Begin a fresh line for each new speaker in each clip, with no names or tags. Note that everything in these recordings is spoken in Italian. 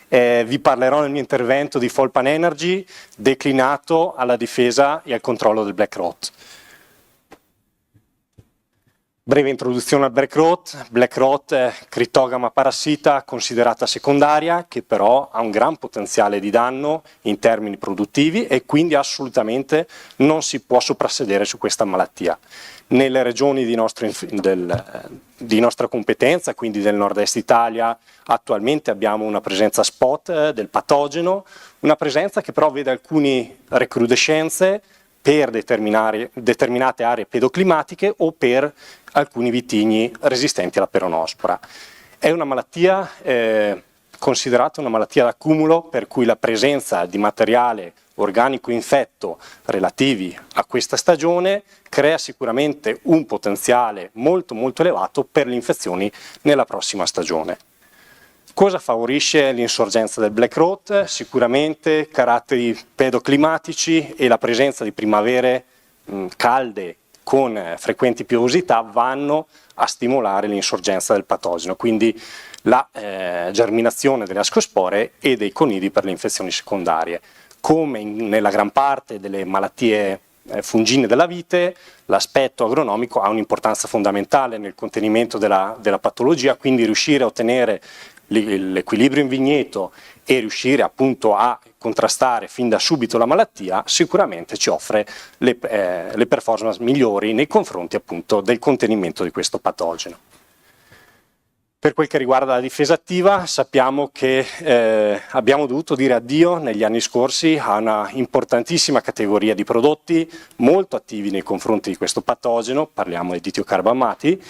Vi parlerò nel mio intervento di Folpan Energy declinato alla difesa e al controllo del black rot. Breve introduzione al black rot. Black rot è Cryptogama parassita considerata secondaria, che però ha un gran potenziale di danno in termini produttivi e quindi assolutamente non si può soprassedere su questa malattia. Nelle regioni di nostra competenza, quindi del nord-est Italia, attualmente abbiamo una presenza spot del patogeno, una presenza che però vede alcune recrudescenze per determinate aree pedoclimatiche o per alcuni vitigni resistenti alla peronospora. È una malattia considerata una malattia d'accumulo, per cui la presenza di materiale organico infetto relativi a questa stagione crea sicuramente un potenziale molto elevato per le infezioni nella prossima stagione. Cosa favorisce l'insorgenza del black rot? Sicuramente caratteri pedoclimatici e la presenza di primavere calde con frequenti piovosità vanno a stimolare l'insorgenza del patogeno, quindi la germinazione delle ascospore e dei conidi per le infezioni secondarie. Come nella gran parte delle malattie fungine della vite, l'aspetto agronomico ha un'importanza fondamentale nel contenimento della patologia, quindi riuscire a ottenere l'equilibrio in vigneto e riuscire appunto a contrastare fin da subito la malattia sicuramente ci offre le performance migliori nei confronti appunto del contenimento di questo patogeno. Per quel che riguarda la difesa attiva, sappiamo che abbiamo dovuto dire addio negli anni scorsi a una importantissima categoria di prodotti molto attivi nei confronti di questo patogeno, parliamo di tiocarbammati.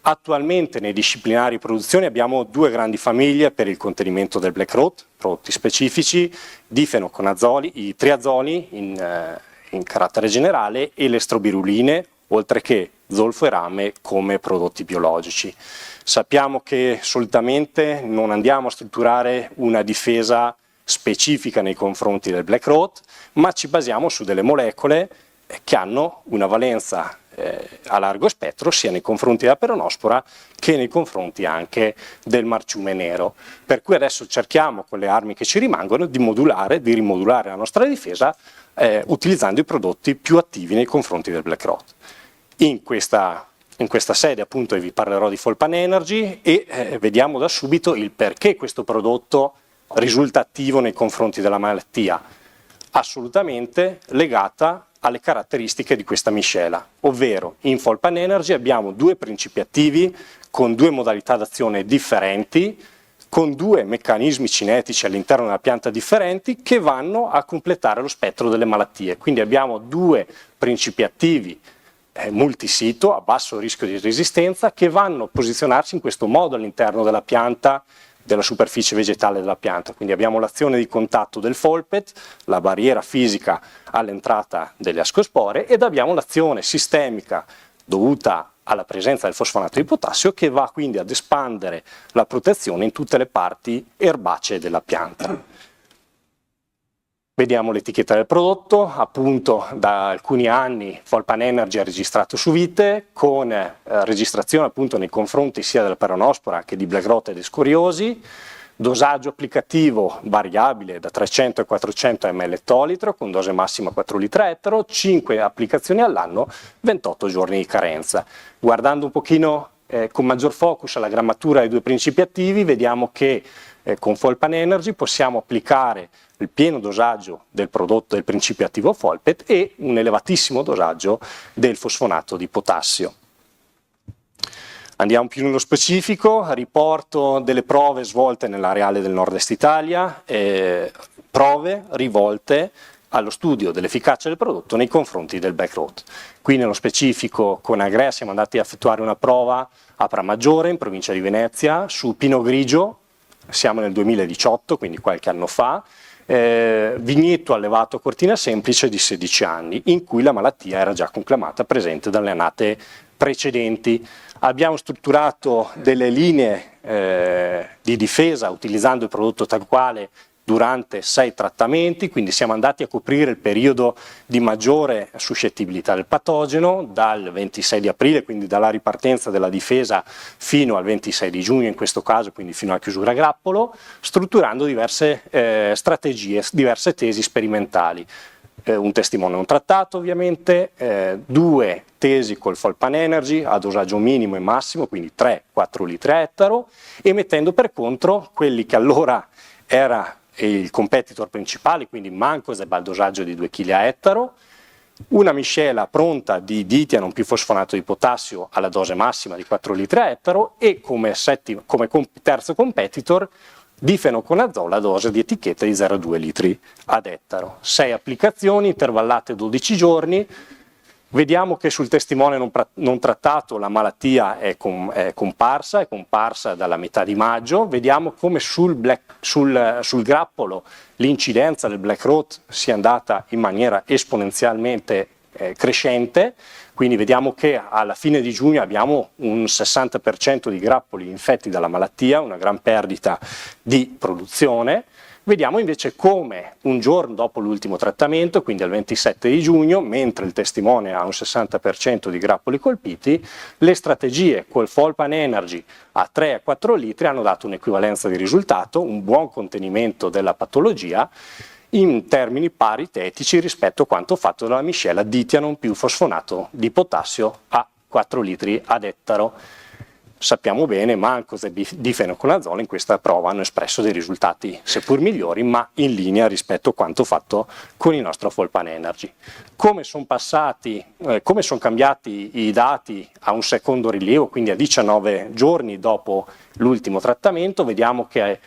Attualmente nei disciplinari di produzione abbiamo due grandi famiglie per il contenimento del black rot, prodotti specifici, difenoconazoli, i triazoli in carattere generale e le strobiruline, oltre che zolfo e rame come prodotti biologici. Sappiamo che solitamente non andiamo a strutturare una difesa specifica nei confronti del black rot, ma ci basiamo su delle molecole che hanno una valenza a largo spettro sia nei confronti della peronospora che nei confronti anche del marciume nero. Per cui adesso cerchiamo con le armi che ci rimangono di rimodulare la nostra difesa utilizzando i prodotti più attivi nei confronti del black rot. In questa sede appunto vi parlerò di Folpan Energy e vediamo da subito il perché questo prodotto risulta attivo nei confronti della malattia, assolutamente legata alle caratteristiche di questa miscela, ovvero in Folpan Energy abbiamo due principi attivi con due modalità d'azione differenti, con due meccanismi cinetici all'interno della pianta differenti che vanno a completare lo spettro delle malattie. Quindi abbiamo due principi attivi multisito a basso rischio di resistenza che vanno a posizionarsi in questo modo all'interno della pianta, della superficie vegetale della pianta. Quindi abbiamo l'azione di contatto del folpet, la barriera fisica all'entrata delle ascospore ed abbiamo l'azione sistemica dovuta alla presenza del fosfonato di potassio che va quindi ad espandere la protezione in tutte le parti erbacee della pianta. Vediamo l'etichetta del prodotto, appunto da alcuni anni Folpan Energy è registrato su vite con registrazione appunto nei confronti sia della peronospora che di black rot e di scoriosi, dosaggio applicativo variabile da 300 a 400 ml ettolitro con dose massima 4 litri ettaro, 5 applicazioni all'anno, 28 giorni di carenza. Guardando un pochino con maggior focus alla grammatura dei due principi attivi, vediamo che con Folpan Energy possiamo applicare il pieno dosaggio del prodotto del principio attivo Folpet e un elevatissimo dosaggio del fosfonato di potassio. Andiamo più nello specifico, riporto delle prove svolte nell'areale del nord-est Italia, prove rivolte allo studio dell'efficacia del prodotto nei confronti del black rot. Qui nello specifico con Agrea siamo andati a effettuare una prova a Pramaggiore in provincia di Venezia su Pinot Grigio, siamo nel 2018, quindi qualche anno fa, vigneto allevato a cortina semplice di 16 anni, in cui la malattia era già conclamata presente dalle annate precedenti. Abbiamo strutturato delle linee di difesa utilizzando il prodotto tal quale durante 6 trattamenti, quindi siamo andati a coprire il periodo di maggiore suscettibilità del patogeno, dal 26 di aprile, quindi dalla ripartenza della difesa, fino al 26 di giugno in questo caso, quindi fino alla chiusura a grappolo, strutturando diverse strategie, diverse tesi sperimentali. Un testimone non trattato ovviamente, 2 tesi col Folpan Energy a dosaggio minimo e massimo, quindi 3-4 litri a ettaro, e mettendo per contro quelli che allora era il competitor principale, quindi Mancozeb al dosaggio di 2 kg a ettaro, una miscela pronta di ditiano più fosfonato di potassio alla dose massima di 4 litri a ettaro e come terzo competitor difenoconazolo a dose di etichetta di 0,2 litri ad ettaro. 6 applicazioni intervallate 12 giorni. Vediamo che sul testimone non trattato la malattia è comparsa dalla metà di maggio. Vediamo come sul grappolo l'incidenza del black rot sia andata in maniera esponenzialmente crescente, quindi vediamo che alla fine di giugno abbiamo un 60% di grappoli infetti dalla malattia, una gran perdita di produzione. Vediamo invece come un giorno dopo l'ultimo trattamento, quindi al 27 di giugno, mentre il testimone ha un 60% di grappoli colpiti, le strategie col Folpan Energy a 3 a 4 litri hanno dato un'equivalenza di risultato, un buon contenimento della patologia in termini paritetici rispetto a quanto fatto dalla miscela ditianon più fosfonato di potassio a 4 litri ad ettaro. Sappiamo bene, Mancozeb e difenoconazolo in questa prova hanno espresso dei risultati seppur migliori, ma in linea rispetto a quanto fatto con il nostro Folpan Energy. Come sono cambiati i dati a un secondo rilievo, quindi a 19 giorni dopo l'ultimo trattamento, vediamo che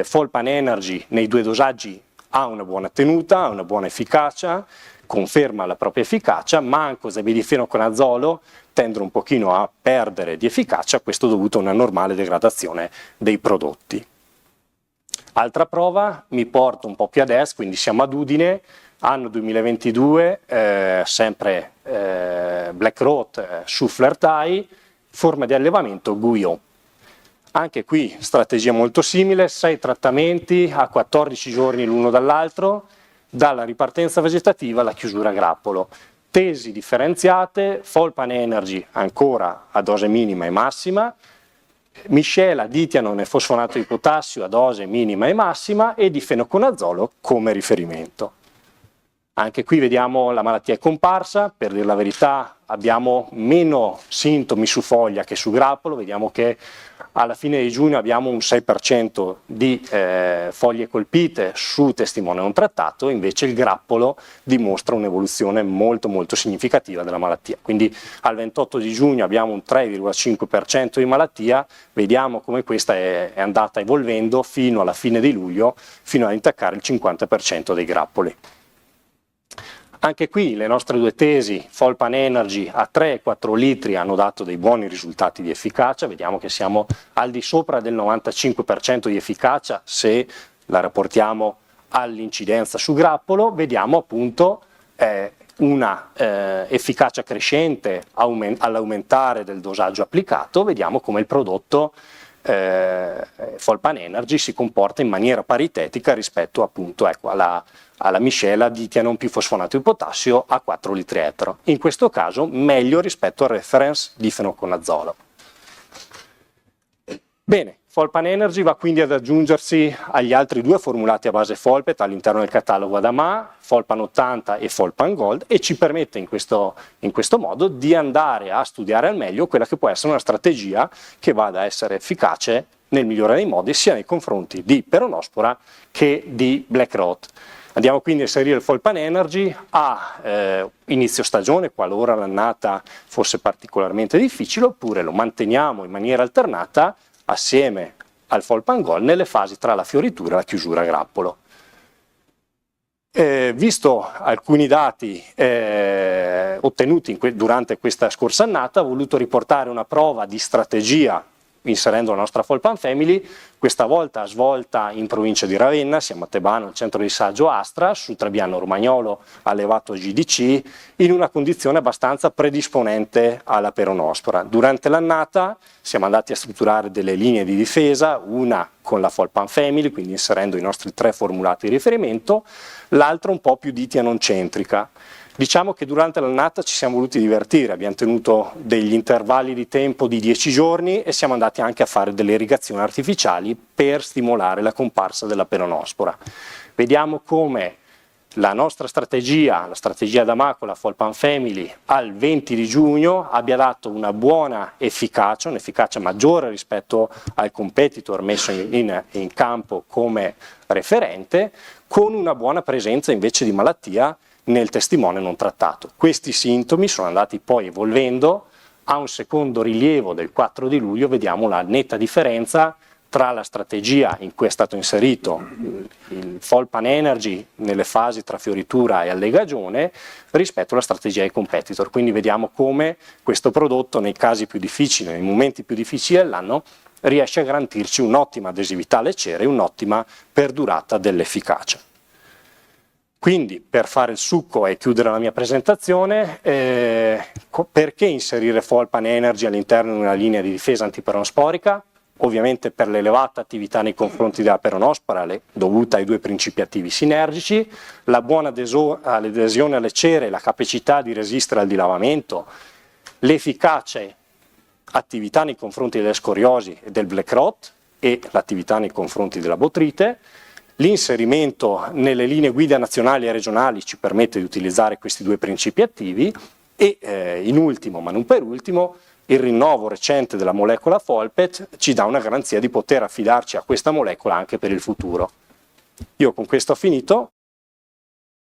Folpan Energy nei 2 dosaggi ha una buona tenuta, ha una buona efficacia, conferma la propria efficacia, Mancozeb e difenoconazolo tendono un pochino a perdere di efficacia, questo dovuto a una normale degradazione dei prodotti. Altra prova, mi porto un po' più ad est, quindi siamo ad Udine, anno 2022, sempre black rot su Flertai, forma di allevamento Guyot. Anche qui strategia molto simile, 6 trattamenti a 14 giorni l'uno dall'altro, dalla ripartenza vegetativa alla chiusura a grappolo. Tesi differenziate, Folpan Energy ancora a dose minima e massima, miscela ditianon e fosfonato di potassio a dose minima e massima e difenoconazolo come riferimento. Anche qui vediamo la malattia è comparsa, per dire la verità abbiamo meno sintomi su foglia che su grappolo, vediamo che alla fine di giugno abbiamo un 6% di foglie colpite su testimone non trattato, invece il grappolo dimostra un'evoluzione molto significativa della malattia. Quindi al 28 di giugno abbiamo un 3,5% di malattia, vediamo come questa è andata evolvendo fino alla fine di luglio, fino ad intaccare il 50% dei grappoli. Anche qui le nostre 2 tesi, Folpan Energy a 3 e 4 litri, hanno dato dei buoni risultati di efficacia, vediamo che siamo al di sopra del 95% di efficacia se la rapportiamo all'incidenza su grappolo, vediamo appunto una efficacia crescente all'aumentare del dosaggio applicato, vediamo come il prodotto Folpan Energy si comporta in maniera paritetica rispetto appunto alla miscela ditianon più fosfonato di potassio a 4 litri ettaro. In questo caso meglio rispetto al reference difenoconazolo. Bene, Folpan Energy va quindi ad aggiungersi agli altri 2 formulati a base Folpet all'interno del catalogo Adama, Folpan 80 e Folpan Gold, e ci permette in questo modo di andare a studiare al meglio quella che può essere una strategia che vada a essere efficace nel migliore dei modi sia nei confronti di peronospora che di black rot. Andiamo quindi a inserire il Folpan Energy a inizio stagione, qualora l'annata fosse particolarmente difficile, oppure lo manteniamo in maniera alternata assieme al Folpan Gold nelle fasi tra la fioritura e la chiusura a grappolo. Visto alcuni dati ottenuti durante questa scorsa annata, ho voluto riportare una prova di strategia inserendo la nostra Folpan Family, questa volta svolta in provincia di Ravenna, siamo a Tebano, al centro di saggio Astra, su Trebbiano Romagnolo allevato GDC, in una condizione abbastanza predisponente alla peronospora. Durante l'annata siamo andati a strutturare delle linee di difesa, una con la Folpan Family, quindi inserendo i nostri 3 formulati di riferimento, l'altra un po' più ditia-non-centrica. Diciamo che durante l'annata ci siamo voluti divertire, abbiamo tenuto degli intervalli di tempo di 10 giorni e siamo andati anche a fare delle irrigazioni artificiali per stimolare la comparsa della peronospora. Vediamo come la nostra strategia, la strategia d'Amaco, Folpan Family, al 20 di giugno abbia dato una buona efficacia, un'efficacia maggiore rispetto al competitor messo in campo come referente, con una buona presenza invece di malattia nel testimone non trattato. Questi sintomi sono andati poi evolvendo, a un secondo rilievo del 4 di luglio vediamo la netta differenza tra la strategia in cui è stato inserito il Folpan Energy nelle fasi tra fioritura e allegagione rispetto alla strategia dei competitor. Quindi vediamo come questo prodotto nei casi più difficili, nei momenti più difficili dell'anno, riesce a garantirci un'ottima adesività alle cere e un'ottima perdurata dell'efficacia. Quindi, per fare il succo e chiudere la mia presentazione, perché inserire Folpan Energy all'interno di una linea di difesa antiperonosporica? Ovviamente per l'elevata attività nei confronti della peronospora dovuta ai 2 principi attivi sinergici, la buona adesione alle cere, la capacità di resistere al dilavamento, l'efficace attività nei confronti delle scoriosi e del black rot e l'attività nei confronti della botrite. L'inserimento nelle linee guida nazionali e regionali ci permette di utilizzare questi 2 principi attivi e in ultimo, ma non per ultimo, il rinnovo recente della molecola Folpet ci dà una garanzia di poter affidarci a questa molecola anche per il futuro. Io con questo ho finito.